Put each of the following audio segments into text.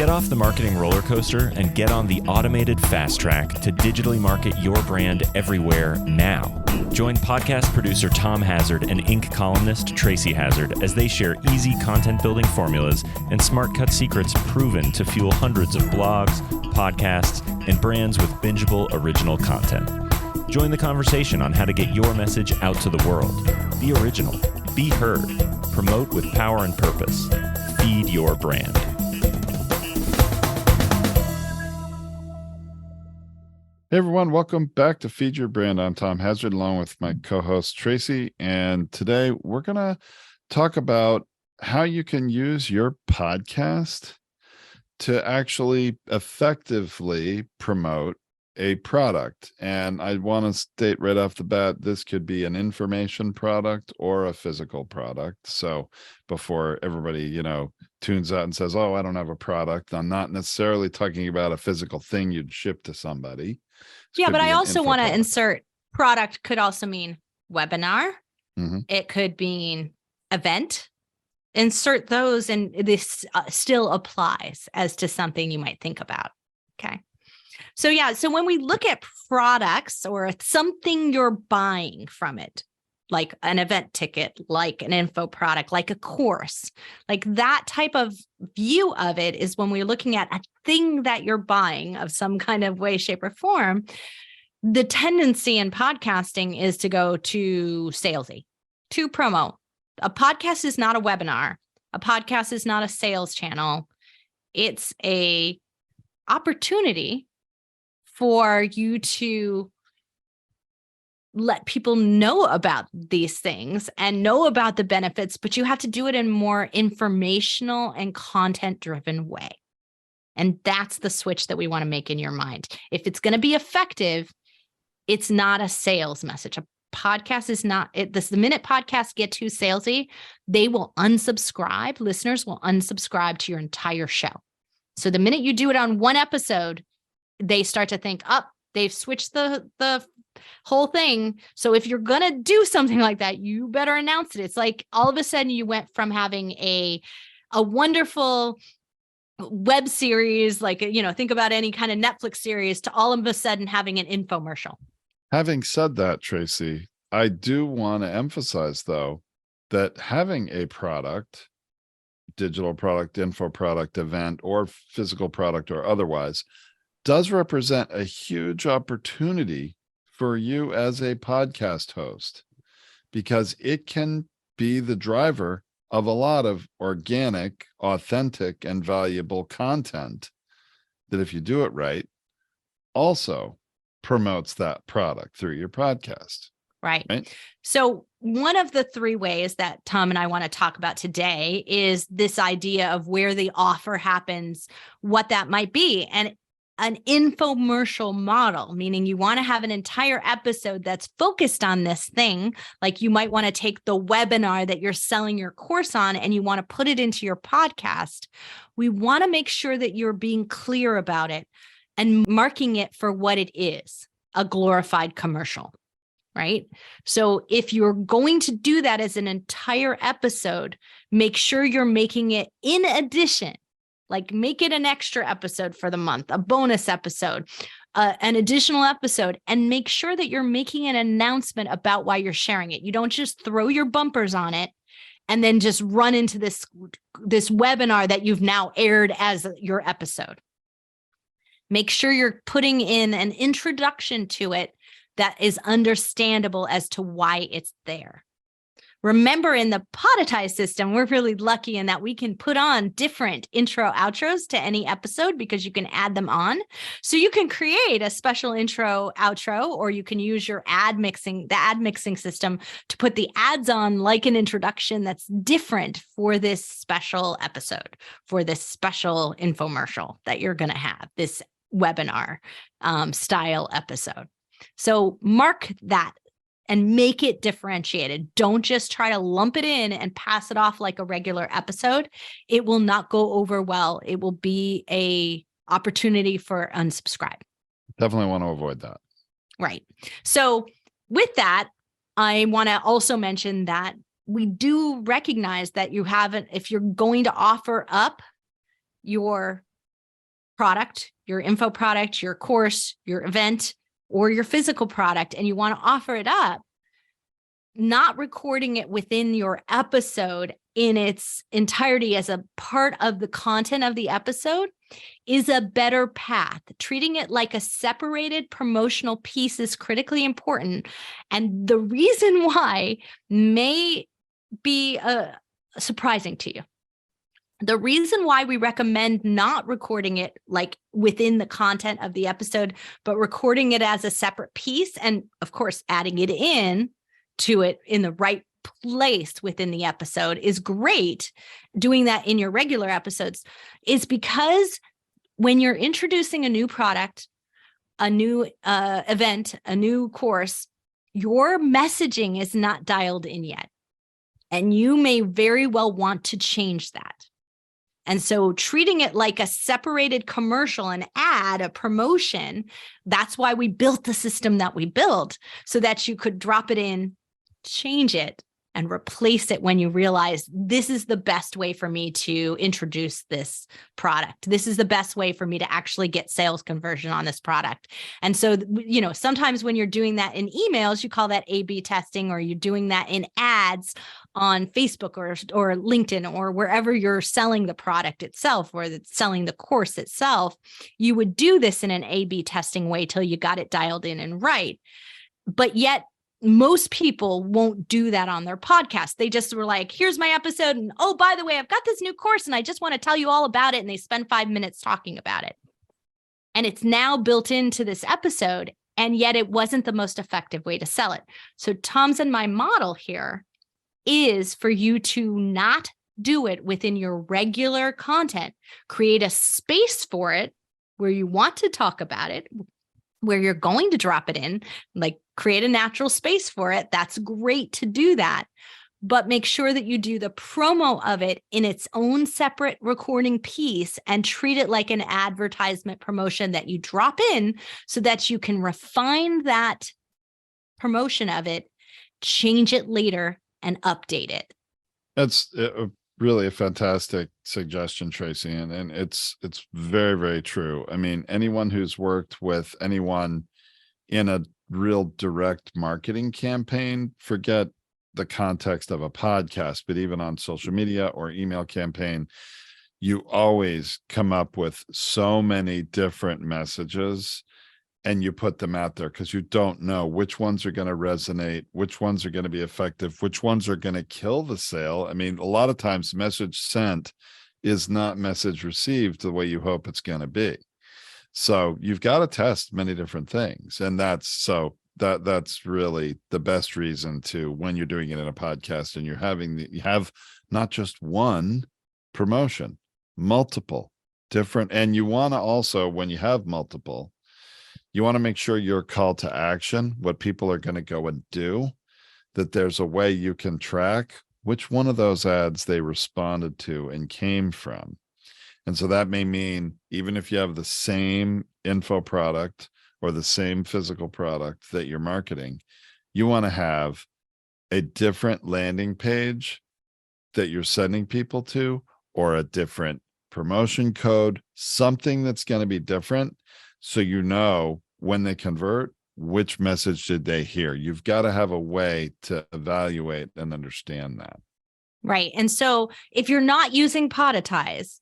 Get off the marketing roller coaster and get on the automated fast track to digitally market your brand everywhere now. Join podcast producer Tom Hazzard and Inc. columnist Tracy Hazzard as they share easy content building formulas and smart cut secrets proven to fuel hundreds of blogs, podcasts, and brands with bingeable original content. Join the conversation on how to get your message out to the world. Be original. Be heard. Promote with power and purpose. Feed your brand. Hey everyone, welcome back to Feed Your Brand. I'm Tom Hazzard along with my co-host Tracy, and today we're going to talk about how you can use your podcast to actually effectively promote a product. And I want to state right off the bat, this could be an information product or a physical product. So before everybody, tunes out and says, oh, I don't have a product, I'm not necessarily talking about a physical thing you'd ship to somebody. Yeah, but I also want to insert product could also mean webinar. Mm-hmm. It could mean event. Insert those, and this still applies as to something you might think about. Okay. So when we look at products or something you're buying from it, like an event ticket, like an info product, like a course, like that type of view of it is when we're looking at a thing that you're buying of some kind of way, shape, or form. The tendency in podcasting is to go to salesy, to promo. A podcast is not a webinar. A podcast is not a sales channel. It's a opportunity for you to let people know about these things and know about the benefits, but you have to do it in a more informational and content-driven way. And that's the switch that we want to make in your mind. If it's going to be effective, it's not a sales message. A podcast is not it. The minute podcasts get too salesy, they will unsubscribe. Listeners will unsubscribe to your entire show. So the minute you do it on one episode, they start to think, they've switched the whole thing. So if you're going to do something like that, you better announce it. It's like all of a sudden you went from having a wonderful web series, like, think about any kind of Netflix series, to all of a sudden having an infomercial. Having said that, Tracy, I do want to emphasize, though, that having a product, digital product, info product, event, or physical product or otherwise, does represent a huge opportunity for you as a podcast host, because it can be the driver of a lot of organic, authentic, and valuable content that, if you do it right, also promotes that product through your podcast. Right. So one of the three ways that Tom and I want to talk about today is this idea of where the offer happens, what that might be. And an infomercial model, meaning you want to have an entire episode that's focused on this thing. Like you might want to take the webinar that you're selling your course on and you want to put it into your podcast. We want to make sure that you're being clear about it and marking it for what it is, a glorified commercial, right? So if you're going to do that as an entire episode, make sure you're making it in addition. Like make it an extra episode for the month, a bonus episode, an additional episode, and make sure that you're making an announcement about why you're sharing it. You don't just throw your bumpers on it and then just run into this webinar that you've now aired as your episode. Make sure you're putting in an introduction to it that is understandable as to why it's there. Remember, in the Podetize system, we're really lucky in that we can put on different intro outros to any episode because you can add them on. So you can create a special intro outro, or you can use your ad mixing system to put the ads on like an introduction that's different for this special episode, for this special infomercial that you're going to have, this webinar style episode. So mark that and make it differentiated. Don't just try to lump it in and pass it off like a regular episode. It will not go over well. It will be a opportunity for unsubscribe. Definitely want to avoid that. Right. So with that, I want to also mention that we do recognize that if you're going to offer up your product, your info product, your course, your event, or your physical product, and you want to offer it up, not recording it within your episode in its entirety as a part of the content of the episode is a better path. Treating it like a separated promotional piece is critically important. And the reason why may be surprising to you. The reason why we recommend not recording it like within the content of the episode, but recording it as a separate piece, and of course, adding it in to it in the right place within the episode is great. Doing that in your regular episodes is because when you're introducing a new product, a new event, a new course, your messaging is not dialed in yet. And you may very well want to change that. And so treating it like a separated commercial, an ad, a promotion, that's why we built the system that we built, so that you could drop it in, change it, and replace it when you realize this is the best way for me to introduce this product. This is the best way for me to actually get sales conversion on this product. And so, sometimes when you're doing that in emails, you call that A/B testing, or you're doing that in ads on Facebook or LinkedIn or wherever you're selling the product itself or selling the course itself. You would do this in an A/B testing way till you got it dialed in and right. But yet, most people won't do that on their podcast. They just were like, here's my episode. And oh, by the way, I've got this new course and I just want to tell you all about it. And they spend 5 minutes talking about it. And it's now built into this episode. And yet it wasn't the most effective way to sell it. So Tom's and my model here is for you to not do it within your regular content. Create a space for it where you want to talk about it, where you're going to drop it in, like create a natural space for it. That's great to do that. But make sure that you do the promo of it in its own separate recording piece and treat it like an advertisement promotion that you drop in so that you can refine that promotion of it, change it later, and update it. That's really a fantastic suggestion, Tracy. And it's very, very true. I mean, anyone who's worked with anyone in a real direct marketing campaign, forget the context of a podcast, but even on social media or email campaign, you always come up with so many different messages and you put them out there because you don't know which ones are going to resonate, which ones are going to be effective, which ones are going to kill the sale. I mean, a lot of times message sent is not message received the way you hope it's going to be. So you've got to test many different things. And that's really the best reason to, when you're doing it in a podcast and you have not just one promotion, multiple different, and you want to also, when you have multiple, you want to make sure your call to action, what people are going to go and do, that there's a way you can track which one of those ads they responded to and came from. And so that may mean even if you have the same info product or the same physical product that you're marketing, you want to have a different landing page that you're sending people to, or a different promotion code, something that's going to be different. So you know when they convert, which message did they hear? You've got to have a way to evaluate and understand that. Right. And so if you're not using Podetize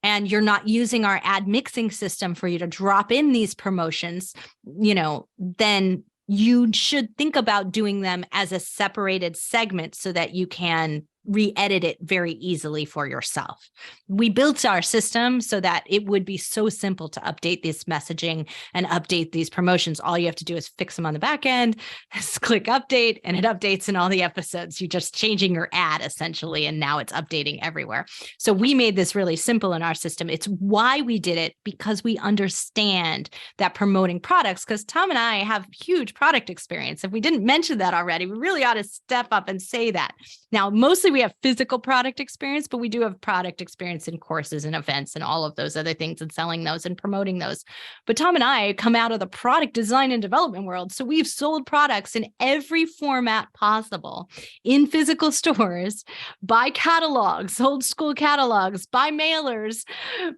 and you're not using our ad mixing system for you to drop in these promotions, then you should think about doing them as a separated segment so that you can re-edit it very easily for yourself. We built our system so that it would be so simple to update this messaging and update these promotions. All you have to do is fix them on the back end, just click update, and it updates in all the episodes. You're just changing your ad essentially, and now it's updating everywhere. So we made this really simple in our system. It's why we did it, because we understand that promoting products, because Tom and I have huge product experience. If we didn't mention that already, we really ought to step up and say that. Now, mostly we have physical product experience, but we do have product experience in courses and events and all of those other things and selling those and promoting those. But Tom and I come out of the product design and development world. So we've sold products in every format possible in physical stores, by catalogs, old school catalogs, by mailers,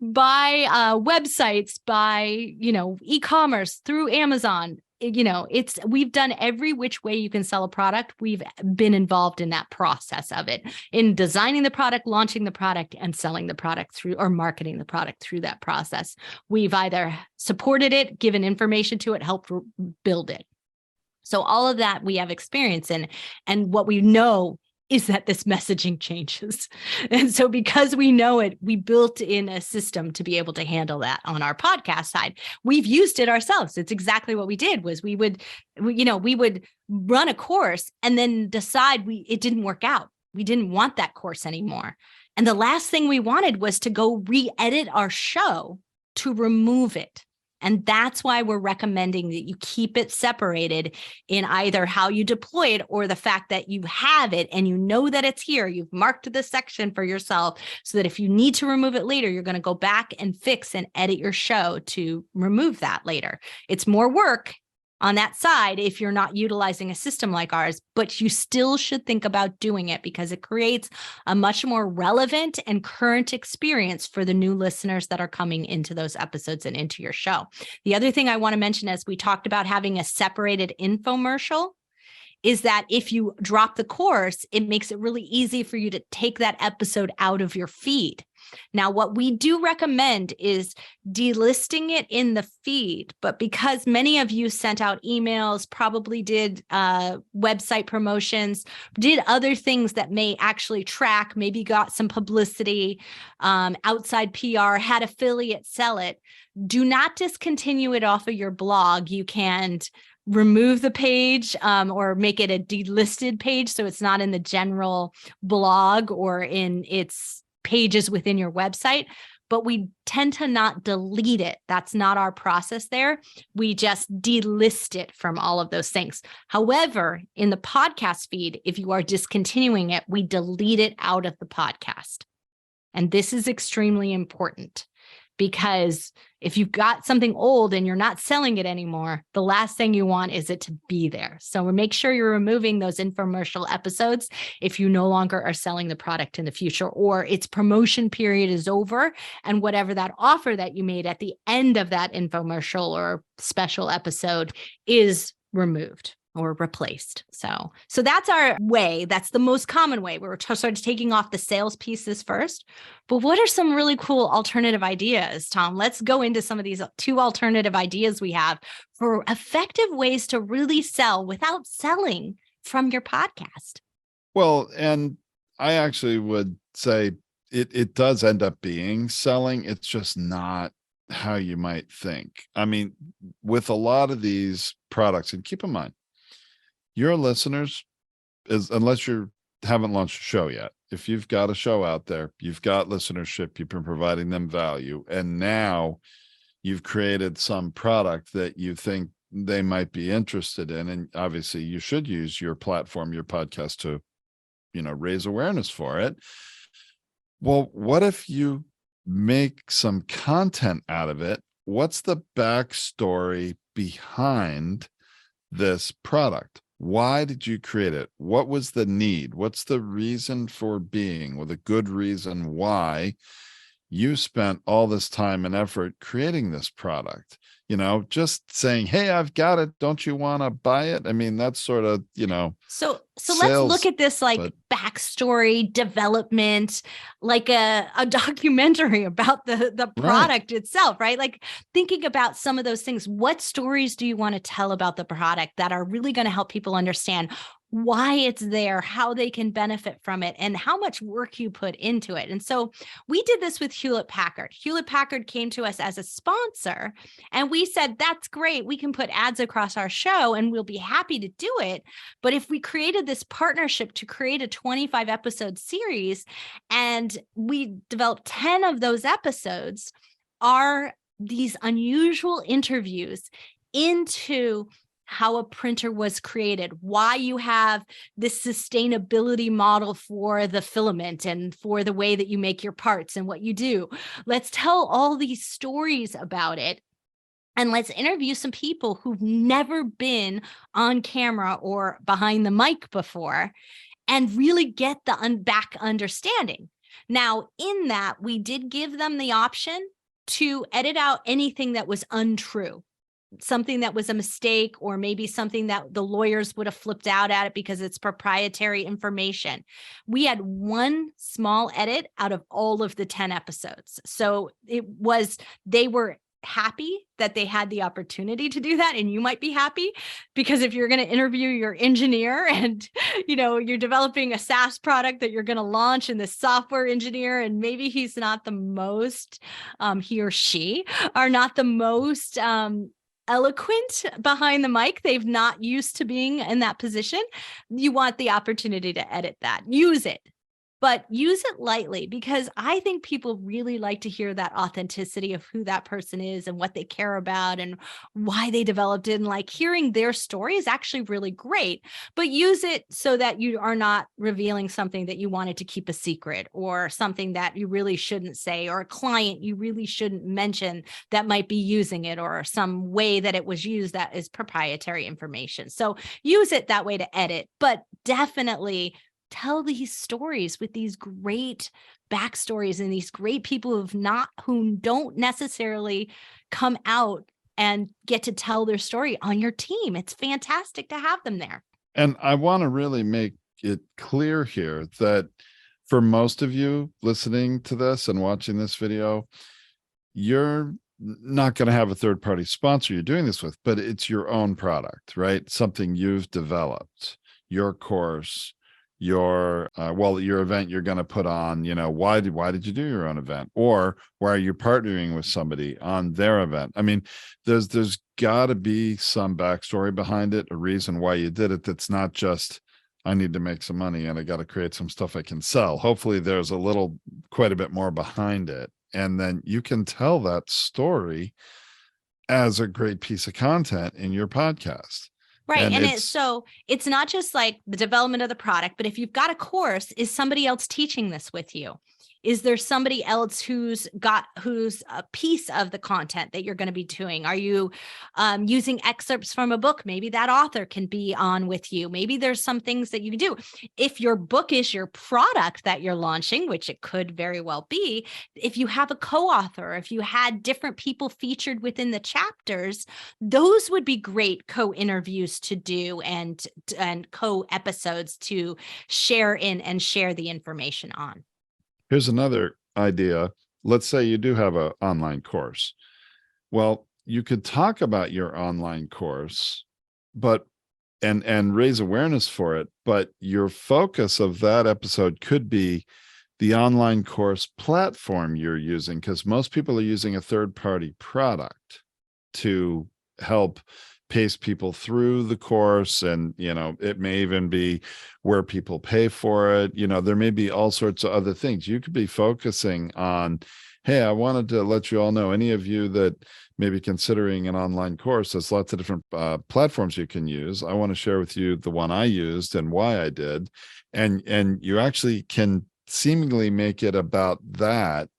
by websites, by, e-commerce, through Amazon. We've done every which way you can sell a product. We've been involved in that process of it, in designing the product, launching the product, and selling the product through, or marketing the product through that process. We've either supported it, given information to it, helped build it. So all of that we have experience in. And what we know is that this messaging changes. And so because we know it, we built in a system to be able to handle that on our podcast side. We've used it ourselves. It's exactly what we did. Was we would run a course and then decide it didn't work out. We didn't want that course anymore. And the last thing we wanted was to go re-edit our show to remove it. And that's why we're recommending that you keep it separated in either how you deploy it or the fact that you have it and you know that it's here. You've marked the section for yourself so that if you need to remove it later, you're going to go back and fix and edit your show to remove that later. It's more work on that side if you're not utilizing a system like ours, but you still should think about doing it because it creates a much more relevant and current experience for the new listeners that are coming into those episodes and into your show. The other thing I want to mention, as we talked about having a separated infomercial, is that if you drop the course, it makes it really easy for you to take that episode out of your feed. Now, what we do recommend is delisting it in the feed, but because many of you sent out emails, probably did website promotions, did other things that may actually track, maybe got some publicity, outside PR, had affiliates sell it, do not discontinue it off of your blog. You can remove the page or make it a delisted page so it's not in the general blog or in its pages within your website, but we tend to not delete it. That's not our process there. We just delist it from all of those things. However, in the podcast feed, if you are discontinuing it, we delete it out of the podcast. And this is extremely important because if you've got something old and you're not selling it anymore, the last thing you want is it to be there. So make sure you're removing those infomercial episodes if you no longer are selling the product in the future or its promotion period is over and whatever that offer that you made at the end of that infomercial or special episode is removed or replaced. So that's our way. That's the most common way. We're sort of taking off the sales pieces first. But what are some really cool alternative ideas, Tom? Let's go into some of these 2 alternative ideas we have for effective ways to really sell without selling from your podcast. Well, and I actually would say it does end up being selling. It's just not how you might think. I mean, with a lot of these products, and keep in mind, your listeners, unless you haven't launched a show yet, if you've got a show out there, you've got listenership, you've been providing them value, and now you've created some product that you think they might be interested in, and obviously you should use your platform, your podcast to, raise awareness for it. Well, what if you make some content out of it? What's the backstory behind this product? Why did you create it? What was the need? What's the reason for being, with a good reason why you spent all this time and effort creating this product? Just saying, hey, I've got it, don't you want to buy it? I mean, that's sort of, So sales, let's look at this backstory development, like a documentary about the product itself, right? Like thinking about some of those things. What stories do you want to tell about the product that are really going to help people understand why it's there, how they can benefit from it, and how much work you put into it? And so we did this with Hewlett-Packard. Hewlett-Packard came to us as a sponsor, and we said, that's great. We can put ads across our show and we'll be happy to do it. But if we created this partnership to create a 25 episode series and we developed 10 of those episodes are these unusual interviews into how a printer was created, why you have this sustainability model for the filament and for the way that you make your parts and what you do. Let's tell all these stories about it. And let's interview some people who've never been on camera or behind the mic before and really get the back understanding. Now, in that, we did give them the option to edit out anything that was untrue, something that was a mistake, or maybe something that the lawyers would have flipped out at it because it's proprietary information. We had one small edit out of all of the 10 episodes. So they were happy that they had the opportunity to do that, and you might be happy, because if you're going to interview your engineer and you're developing a SaaS product that you're going to launch, and the software engineer, and maybe he's not the most he or she are not the most eloquent behind the mic, they've not used to being in that position, you want the opportunity to edit that. Use it, but use it lightly, because I think people really like to hear that authenticity of who that person is and what they care about and why they developed it. And like hearing their story is actually really great, but use it so that you are not revealing something that you wanted to keep a secret, or something that you really shouldn't say, or a client you really shouldn't mention that might be using it, or some way that it was used that is proprietary information. So use it that way to edit, but definitely tell these stories with these great backstories and these great people who don't necessarily come out and get to tell their story on your team. It's fantastic to have them there. And I want to really make it clear here that for most of you listening to this and watching this video, you're not going to have a third-party sponsor you're doing this with, but it's your own product, right? Something you've developed, your course, your event you're going to put on. Why did you do your own event, or why are you partnering with somebody on their event? I mean, there's got to be some backstory behind it, a reason why you did it. That's not just, I need to make some money and I got to create some stuff I can sell. Hopefully there's quite a bit more behind it, and then you can tell that story as a great piece of content in your podcast. Right. And it's not just like the development of the product, but if you've got a course, is somebody else teaching this with you? Is there somebody else who's a piece of the content that you're going to be doing? Are you using excerpts from a book? Maybe that author can be on with you. Maybe there's some things that you can do. If your book is your product that you're launching, which it could very well be, if you have a co-author, if you had different people featured within the chapters, those would be great co-interviews to do and co-episodes to share in and share the information on. Here's another idea. Let's say you do have an online course. Well, you could talk about your online course, but and raise awareness for it, but your focus of that episode could be the online course platform you're using, because most people are using a third-party product to help pace people through the course. And, it may even be where people pay for it. There may be all sorts of other things. You could be focusing on, hey, I wanted to let you all know, any of you that may be considering an online course, there's lots of different platforms you can use. I want to share with you the one I used and why I did. And you actually can seemingly make it about that.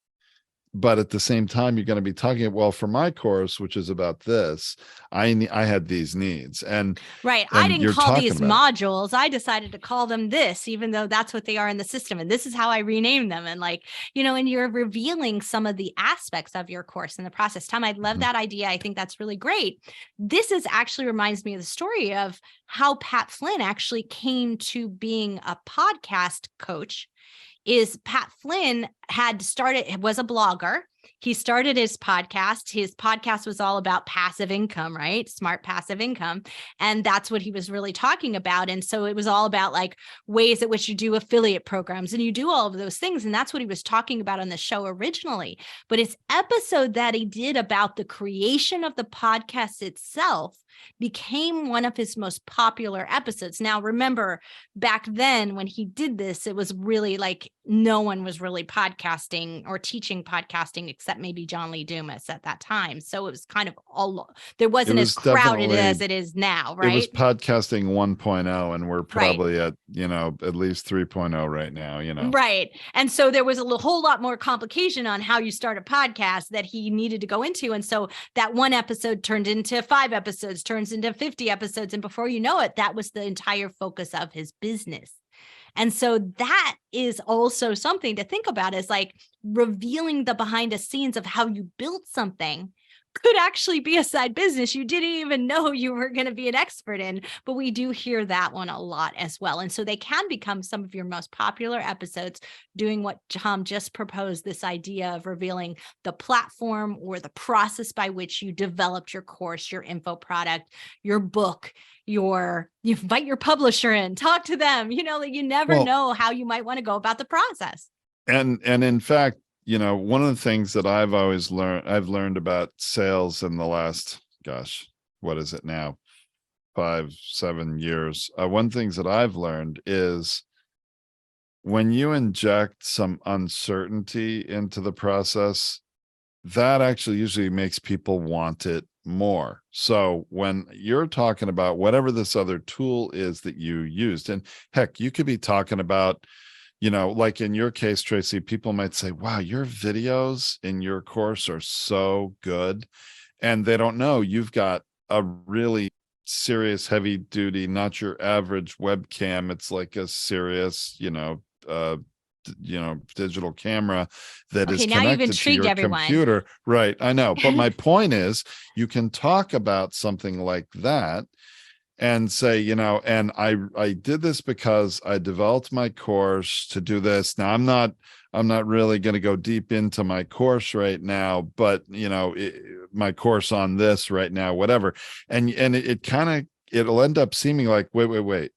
But at the same time, you're going to be talking, well, for my course, which is about this, I had these needs. And right. I didn't call these modules. I decided to call them this, even though that's what they are in the system. And this is how I renamed them. And and you're revealing some of the aspects of your course in the process. Tom, I love that idea. I think that's really great. This actually reminds me of the story of how Pat Flynn actually came to being a podcast coach. Is Pat Flynn was a blogger. He started his podcast. His podcast was all about passive income, right? Smart passive income. And that's what he was really talking about. And so it was all about like ways at which you do affiliate programs and you do all of those things. And that's what he was talking about on the show originally. But his episode that he did about the creation of the podcast itself became one of his most popular episodes. Now, remember, back then when he did this, it was really like no one was really podcasting or teaching podcasting except maybe John Lee Dumas at that time. So it was kind of there wasn't as crowded as it is now, right? It was podcasting 1.0, and we're probably at least 3.0 right now, Right. And so there was a whole lot more complication on how you start a podcast that he needed to go into. And so that one episode turned into 5 episodes, turns into 50 episodes. And before you know it, that was the entire focus of his business. And so that is also something to think about, is like revealing the behind the scenes of how you built something could actually be a side business you didn't even know you were going to be an expert in. But we do hear that one a lot as well. And so they can become some of your most popular episodes, doing what Tom just proposed, this idea of revealing the platform or the process by which you developed your course, your info product, your book, you invite your publisher in, talk to them, you never know how you might want to go about the process. And in fact, one of the things that I've learned about sales in the last, what is it now? 5-7 years. One things that I've learned is when you inject some uncertainty into the process, that actually usually makes people want it more. So when you're talking about whatever this other tool is that you used, and heck, you could be talking about, like in your case, Tracy, people might say, wow, your videos in your course are so good. And they don't know you've got a really serious, heavy duty, not your average webcam. It's like a serious, digital camera that is connected to your computer. Right. I know. But my point is, you can talk about something like that and say, and I did this because I developed my course to do this. Now I'm not really going to go deep into my course right now, but my course on this right now, whatever. And it'll end up seeming like, wait,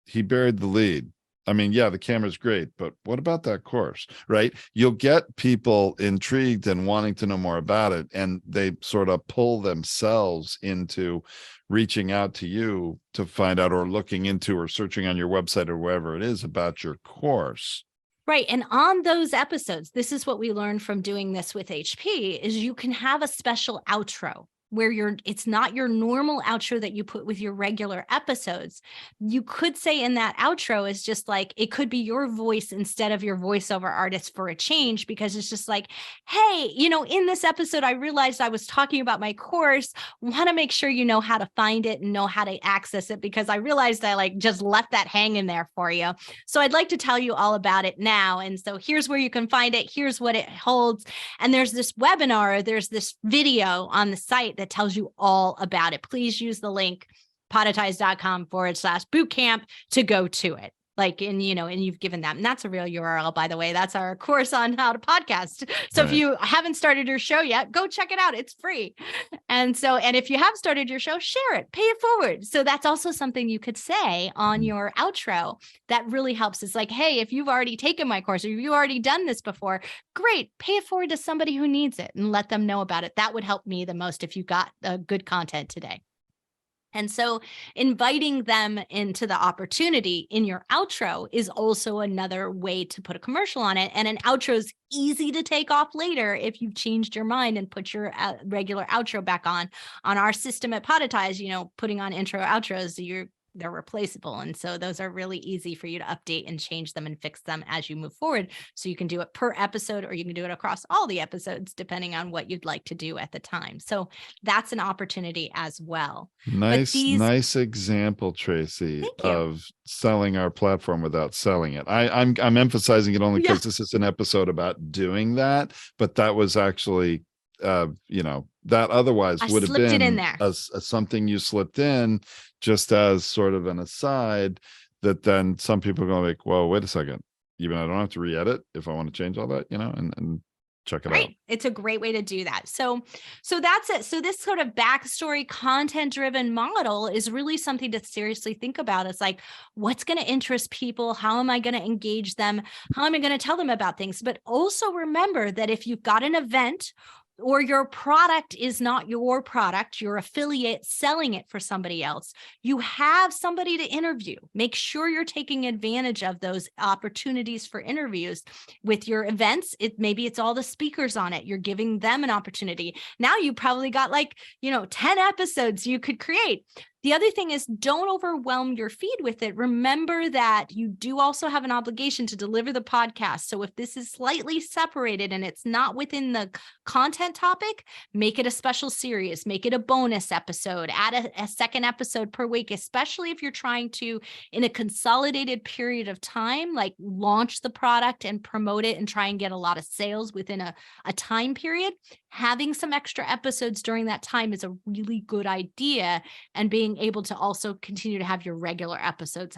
he buried the lead. I mean, yeah, the camera's great, but what about that course, right? You'll get people intrigued and wanting to know more about it, and they sort of pull themselves into reaching out to you to find out, or looking into, or searching on your website or wherever it is about your course. Right. And on those episodes, this is what we learned from doing this with HP, is you can have a special outro where it's not your normal outro that you put with your regular episodes. You could say in that outro is just like, it could be your voice instead of your voiceover artist for a change, because it's just like, hey, in this episode, I realized I was talking about my course. Want to make sure you know how to find it and know how to access it, because I realized I just left that hanging there for you. So I'd like to tell you all about it now. And so here's where you can find it. Here's what it holds. And there's this webinar, there's this video on the site that tells you all about it. Please use the link podetize.com/bootcamp to go to it. And you've given that, and that's a real URL, by the way. That's our course on how to podcast. So If you haven't started your show yet, go check it out. It's free. And if you have started your show, share it, pay it forward. So that's also something you could say on your outro that really helps. It's like, hey, if you've already taken my course, or you've already done this before, great, pay it forward to somebody who needs it and let them know about it. That would help me the most if you got good content today. And so inviting them into the opportunity in your outro is also another way to put a commercial on it. And an outro is easy to take off later if you've changed your mind and put your regular outro back on. On our system at Podetize, putting on intro outros, they're replaceable. And so those are really easy for you to update and change them and fix them as you move forward. So you can do it per episode, or you can do it across all the episodes, depending on what you'd like to do at the time. So that's an opportunity as well. Nice example, Tracy, of selling our platform without selling it. I'm emphasizing it only because this is an episode about doing that, but that was actually that otherwise would have been in there. Something you slipped in just as sort of an aside, that then some people are going to like, well, wait a second, even I don't have to re-edit if I want to change all that, and check it out. It's a great way to do that. So that's it. So this sort of backstory, content-driven model is really something to seriously think about. It's like, what's going to interest people? How am I going to engage them? How am I going to tell them about things? But also remember that if you've got an event or your product is not your product, your affiliate selling it for somebody else, you have somebody to interview. Make sure you're taking advantage of those opportunities for interviews with your events. Maybe it's all the speakers on it. You're giving them an opportunity. Now you probably got 10 episodes you could create. The other thing is, don't overwhelm your feed with it. Remember that you do also have an obligation to deliver the podcast. So if this is slightly separated and it's not within the content topic, make it a special series, make it a bonus episode, add a second episode per week, especially if you're trying to, in a consolidated period of time, like launch the product and promote it and try and get a lot of sales within a time period. Having some extra episodes during that time is a really good idea, and being able to also continue to have your regular episodes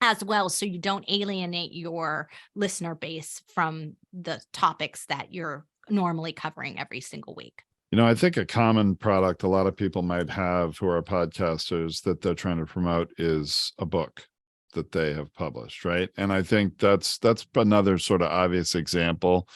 as well, so you don't alienate your listener base from the topics that you're normally covering every single week. I think a common product a lot of people might have who are podcasters that they're trying to promote is a book that they have published, right? And I think that's another sort of obvious example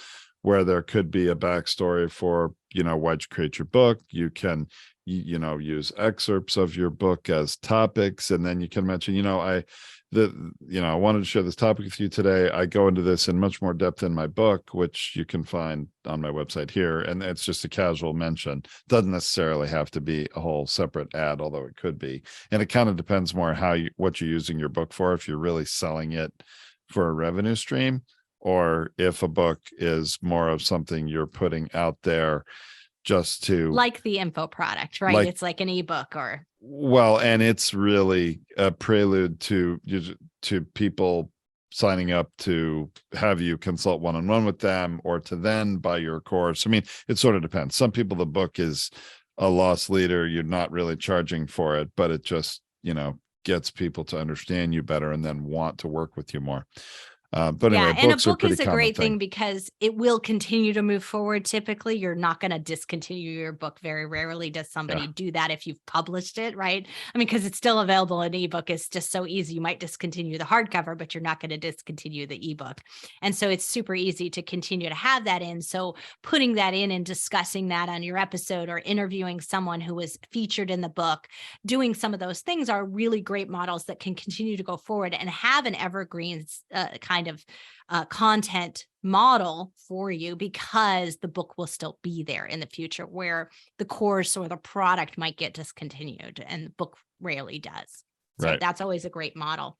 where there could be a backstory for, why'd you create your book? You can use excerpts of your book as topics, and then you can mention, I wanted to share this topic with you today. I go into this in much more depth in my book, which you can find on my website here. And it's just a casual mention. Doesn't necessarily have to be a whole separate ad, although it could be. And it kind of depends more what you're using your book for, if you're really selling it for a revenue stream, or if a book is more of something you're putting out there just to, like the info product, right? It's like an ebook and it's really a prelude to people signing up to have you consult one-on-one with them, or to then buy your course. I mean, it sort of depends. Some people, the book is a loss leader. You're not really charging for it, but it just, gets people to understand you better and then want to work with you more. But anyway, and a book is a great thing because it will continue to move forward. Typically, you're not going to discontinue your book. Very rarely does somebody do that if you've published it, right? I mean, because it's still available in ebook. It's just so easy. You might discontinue the hardcover, but you're not going to discontinue the ebook. And so it's super easy to continue to have that in. So putting that in and discussing that on your episode, or interviewing someone who was featured in the book, doing some of those things are really great models that can continue to go forward and have an evergreen kind of content model for you, because the book will still be there in the future, where the course or the product might get discontinued, and the book rarely does. So right. That's always a great model.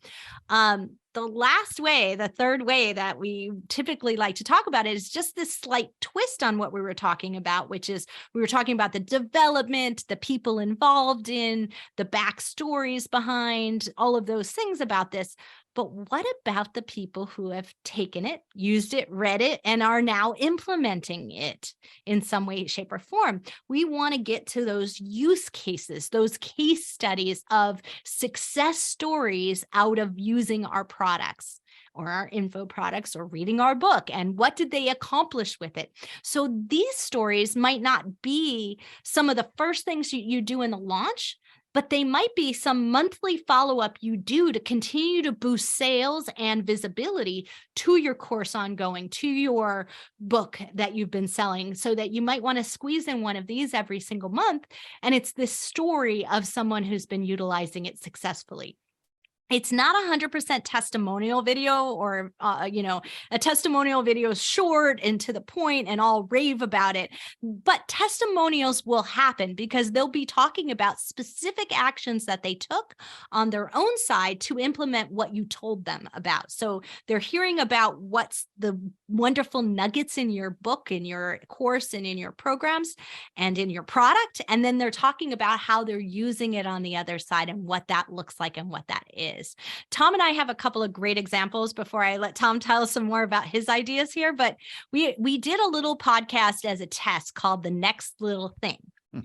The third way that we typically like to talk about it is just this slight twist on what we were talking about, which is we were talking about the development, the people involved in, the backstories behind all of those things about this. But what about the people who have taken it, used it, read it, and are now implementing it in some way, shape, or form? We want to get to those use cases, those case studies of success stories out of using our products or our info products or reading our book, and what did they accomplish with it? So these stories might not be some of the first things you do in the launch, but they might be some monthly follow-up you do to continue to boost sales and visibility to your course ongoing, to your book that you've been selling, so that you might want to squeeze in one of these every single month. And it's this story of someone who's been utilizing it successfully. It's not 100% testimonial video, or, a testimonial video is short and to the point and all rave about it. But testimonials will happen because they'll be talking about specific actions that they took on their own side to implement what you told them about. So they're hearing about what's the wonderful nuggets in your book, in your course, and in your programs, and in your product. And then they're talking about how they're using it on the other side and what that looks like and what that is. Tom and I have a couple of great examples before I let Tom tell some more about his ideas here. But we did a little podcast as a test called The Next Little Thing,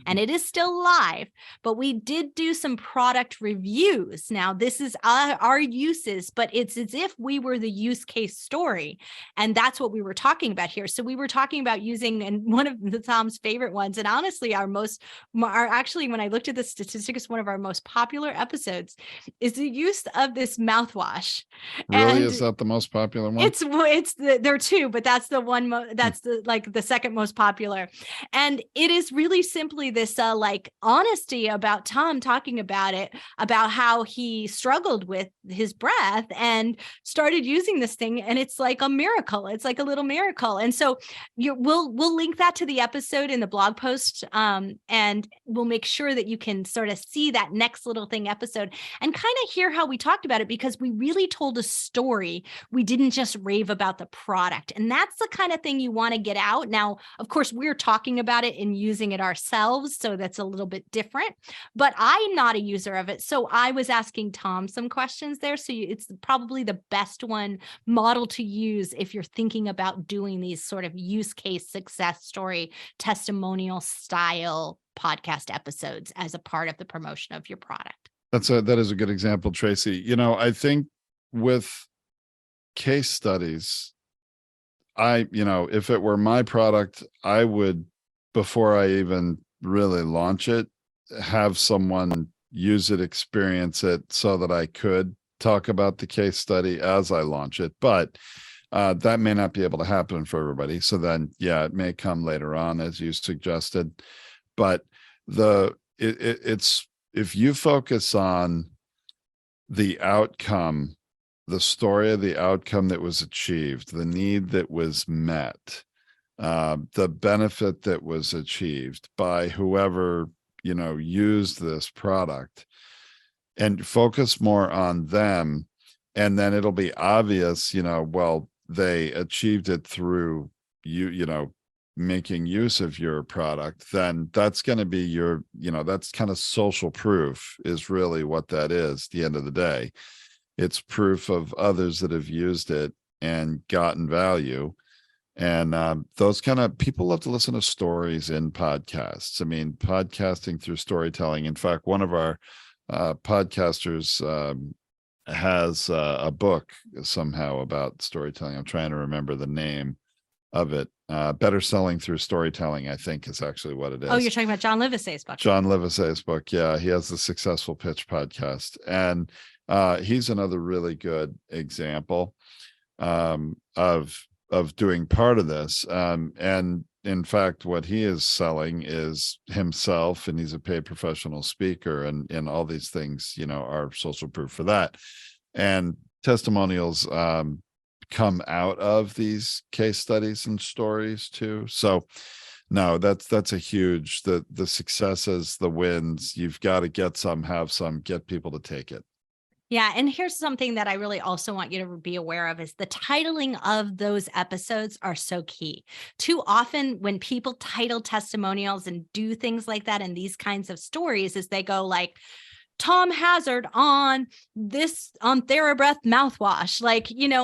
and it is still live, but we did do some product reviews. Now, this is our uses, but it's as if we were the use case story. And that's what we were talking about here. So we were talking about using, and one of Tom's favorite ones, and honestly, actually, when I looked at the statistics, one of our most popular episodes is the use of this mouthwash. Really? And is that the most popular one? There are two, but that's the one, that's the second most popular. And it is really simply this like honesty about Tom talking about it, about how he struggled with his breath and started using this thing. And it's like a miracle. It's like a little miracle. And so we'll link that to the episode in the blog post. And we'll make sure that you can sort of see that next little thing episode and kind of hear how we talked about it, because we really told a story. We didn't just rave about the product. And that's the kind of thing you want to get out. Now, of course, we're talking about it and using it ourselves, so that's a little bit different, but I'm not a user of it. So I was asking Tom some questions there. So it's probably the best model to use if you're thinking about doing these sort of use case success story, testimonial style podcast episodes as a part of the promotion of your product. That is a good example, Tracy. I think with case studies, if it were my product, I would, before I even really launch it, have someone use it, experience it, so that I could talk about the case study as I launch it. But that may not be able to happen for everybody. So then, it may come later on, as you suggested. But it's if you focus on the outcome, the story of the outcome that was achieved, the need that was met, the benefit that was achieved by whoever, used this product, and focus more on them. And then it'll be obvious, well, they achieved it through making use of your product. Then that's going to be your, that's kind of social proof, is really what that is at the end of the day. It's proof of others that have used it and gotten value. And those kind of people love to listen to stories in podcasts. I mean, podcasting through storytelling. In fact, one of our podcasters has a book somehow about storytelling. I'm trying to remember the name of it. Better Selling Through Storytelling, I think, is actually what it is. Oh, you're talking about John Livesay's book. John Livesay's book. Yeah, he has the Successful Pitch podcast. And he's another really good example of doing part of this. And in fact, what he is selling is himself, and he's a paid professional speaker, and all these things, are social proof for that. And testimonials come out of these case studies and stories too. So no, that's a huge, the successes, the wins, you've got to get some, have some, get people to take it. Yeah. And here's something that I really also want you to be aware of is the titling of those episodes are so key. Too often when people title testimonials and do things like that in these kinds of stories, is they go like, Tom Hazzard on TheraBreath mouthwash,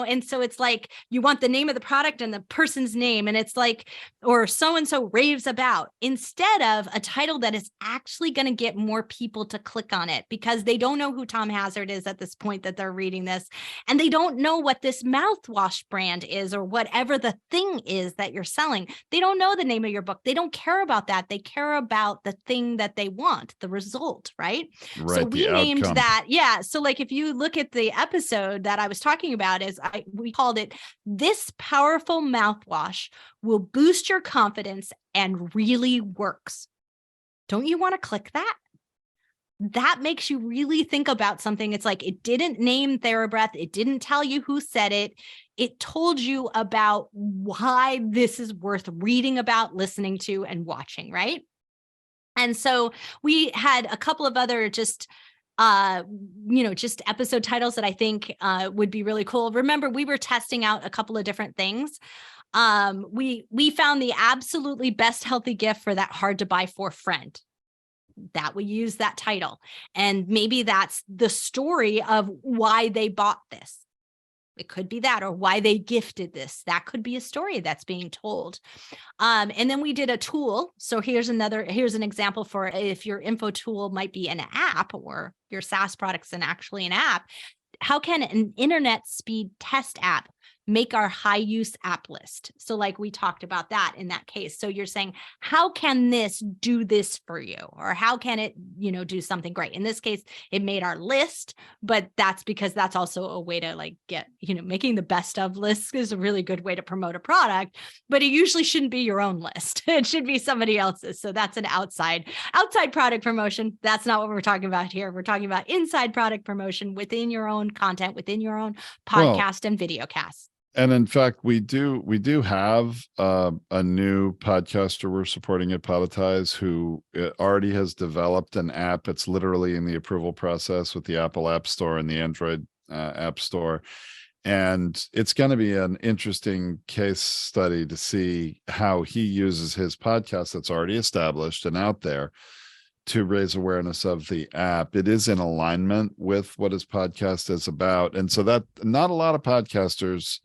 and so it's like you want the name of the product and the person's name, and it's like, or so-and-so raves about, instead of a title that is actually going to get more people to click on it, because they don't know who Tom Hazzard is at this point that they're reading this, and they don't know what this mouthwash brand is or whatever the thing is that you're selling. They don't know the name of your book. They don't care about that. They care about the thing that they want, the result, right? So we named that. Yeah. So like, if you look at the episode that I was talking about, we called it "This Powerful Mouthwash Will Boost Your Confidence and Really Works." Don't you want to click that? That makes you really think about something. It's like, it didn't name TheraBreath. It didn't tell you who said it. It told you about why this is worth reading about, listening to, and watching, right? And so we had a couple of other just episode titles that I think would be really cool. Remember, we were testing out a couple of different things. We found the absolutely best healthy gift for that hard to buy for friend. That we use that title. And maybe that's the story of why they bought this. It could be that, or why they gifted this. That could be a story that's being told. And then we did a tool. So here's an example for if your info tool might be an app, or your SaaS product's actually an app. How can an internet speed test app make our high use app list? So like we talked about that in that case. So you're saying, how can this do this for you? Or how can it, do something great? In this case, it made our list, but that's because that's also a way to like get, making the best of lists is a really good way to promote a product, but it usually shouldn't be your own list. It should be somebody else's. So that's an outside product promotion. That's not what we're talking about here. We're talking about inside product promotion within your own content, within your own podcast and video cast. And in fact, we do have a new podcaster we're supporting at Podetize who already has developed an app. It's literally in the approval process with the Apple App Store and the Android App Store. And it's going to be an interesting case study to see how he uses his podcast that's already established and out there to raise awareness of the app. It is in alignment with what his podcast is about. And so that not a lot of podcasters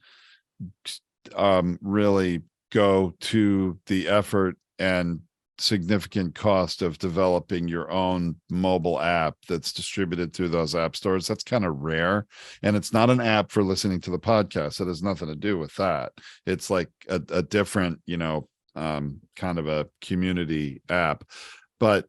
really go to the effort and significant cost of developing your own mobile app that's distributed through those app stores. That's kind of rare. And it's not an app for listening to the podcast. It has nothing to do with that. It's like a different, kind of a community app. But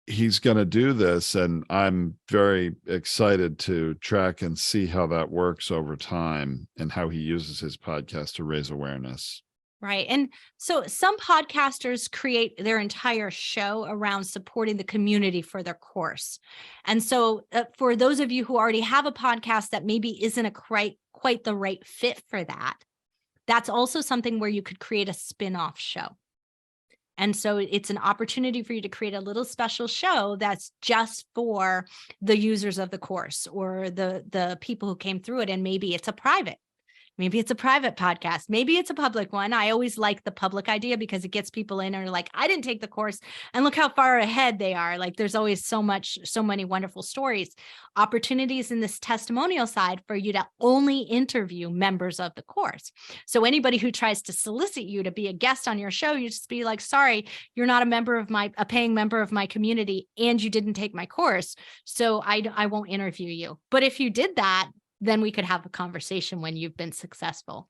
he's going to do this, and I'm very excited to track and see how that works over time and how he uses his podcast to raise awareness. Right. And so some podcasters create their entire show around supporting the community for their course. And so for those of you who already have a podcast that maybe isn't quite the right fit for that, that's also something where you could create a spin-off show. And so it's an opportunity for you to create a little special show that's just for the users of the course or the people who came through it. And maybe it's a private podcast. Maybe it's a public one. I always like the public idea because it gets people in and are like, I didn't take the course, and look how far ahead they are. Like there's always so many wonderful stories, opportunities in this testimonial side for you to only interview members of the course. So anybody who tries to solicit you to be a guest on your show, you just be like, sorry, you're not a paying member of my community, and you didn't take my course. So I won't interview you. But if you did that, then we could have a conversation when you've been successful.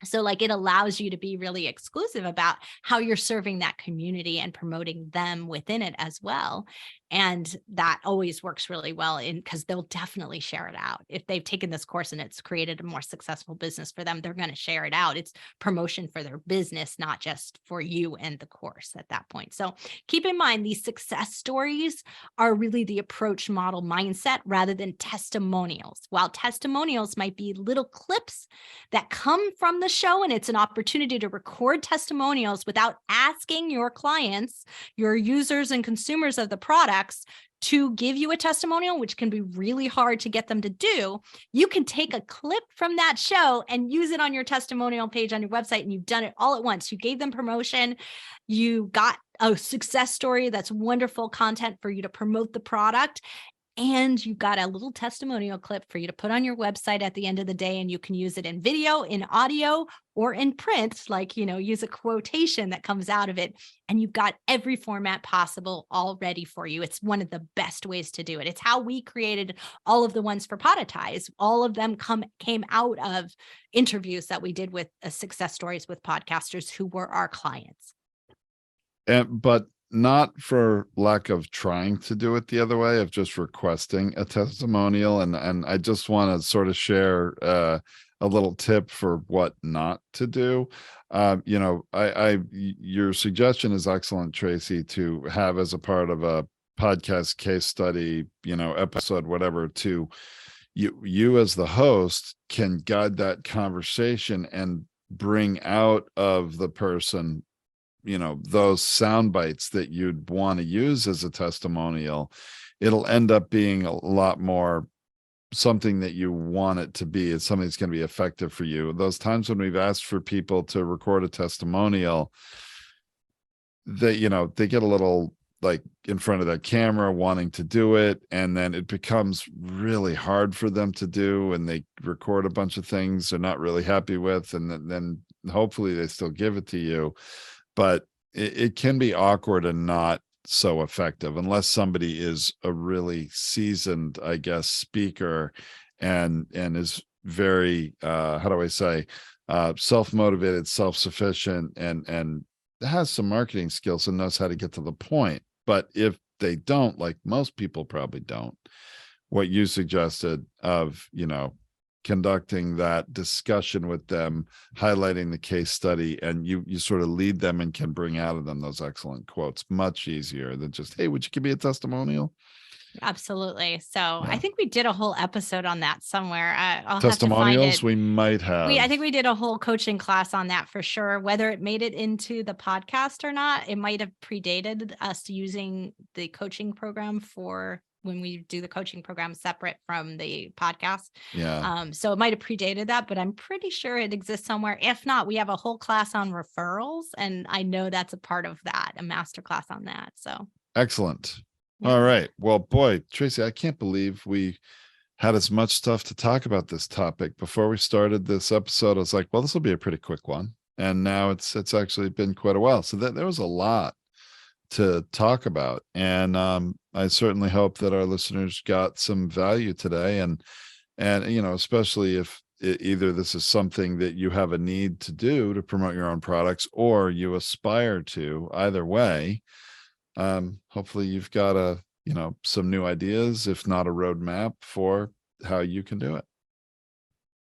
So like it allows you to be really exclusive about how you're serving that community and promoting them within it as well. And that always works really well because they'll definitely share it out. If they've taken this course and it's created a more successful business for them, they're going to share it out. It's promotion for their business, not just for you and the course at that point. So keep in mind, these success stories are really the approach model mindset rather than testimonials. While testimonials might be little clips that come from the show, and it's an opportunity to record testimonials without asking your clients, your users and consumers of the products, to give you a testimonial, which can be really hard to get them to do. You can take a clip from that show and use it on your testimonial page on your website, and you've done it all at once. You gave them promotion. You got a success story that's wonderful content for you to promote the product. And you've got a little testimonial clip for you to put on your website at the end of the day, and you can use it in video, in audio, or in print, like, use a quotation that comes out of it. And you've got every format possible all ready for you. It's one of the best ways to do it. It's how we created all of the ones for Podetize. All of them came out of interviews that we did with success stories with podcasters who were our clients. But not for lack of trying to do it the other way, of just requesting a testimonial. And I just want to sort of share a little tip for what not to do. Your suggestion is excellent, Tracy, to have as a part of a podcast case study, episode, whatever, to you as the host can guide that conversation and bring out of the person those sound bites that you'd want to use as a testimonial. It'll end up being a lot more something that you want it to be. It's something that's going to be effective for you. Those times when we've asked for people to record a testimonial, they get a little like in front of that camera wanting to do it, and then it becomes really hard for them to do, and they record a bunch of things they're not really happy with, and then hopefully they still give it to you, but it can be awkward and not so effective unless somebody is a really seasoned, I guess, speaker and is very how do I say, self-motivated, self-sufficient, and has some marketing skills and knows how to get to the point. But if they don't, like most people probably don't, what you suggested of, conducting that discussion with them, highlighting the case study, and you sort of lead them and can bring out of them those excellent quotes, much easier than just, hey, would you give me a testimonial? Absolutely. So I think we did a whole episode on that somewhere. I'll Testimonials, have to find it. We might have. I think we did a whole coaching class on that for sure. Whether it made it into the podcast or not, it might have predated us using the coaching program for when we do the coaching program separate from the podcast. Yeah. So it might have predated that, but I'm pretty sure it exists somewhere. If not, we have a whole class on referrals, and I know that's a part of that, a master class on that. So excellent. Yeah. All right. Well, boy, Tracy, I can't believe we had as much stuff to talk about this topic. Before we started this episode, I was like, well, this will be a pretty quick one. And now it's actually been quite a while. So there was a lot to talk about. And I certainly hope that our listeners got some value today. And especially if either this is something that you have a need to do to promote your own products, or you aspire to, either way, hopefully you've got some new ideas, if not a roadmap for how you can do it.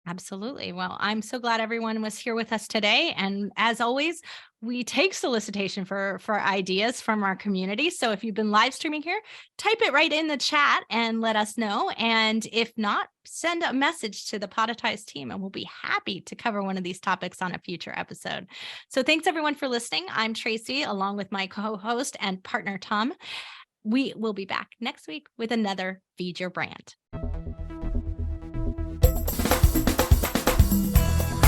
Absolutely. Well, I'm so glad everyone was here with us today. And as always, we take solicitation for ideas from our community. So if you've been live streaming here, type it right in the chat and let us know. And if not, send a message to the Podetize team, and we'll be happy to cover one of these topics on a future episode. So thanks everyone for listening. I'm Tracy, along with my co-host and partner, Tom. We will be back next week with another Feed Your Brand.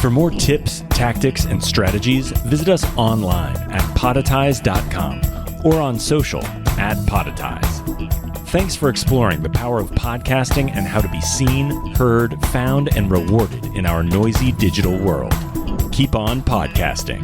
For more tips, tactics, and strategies, visit us online at podetize.com or on social at Podetize. Thanks for exploring the power of podcasting and how to be seen, heard, found, and rewarded in our noisy digital world. Keep on podcasting.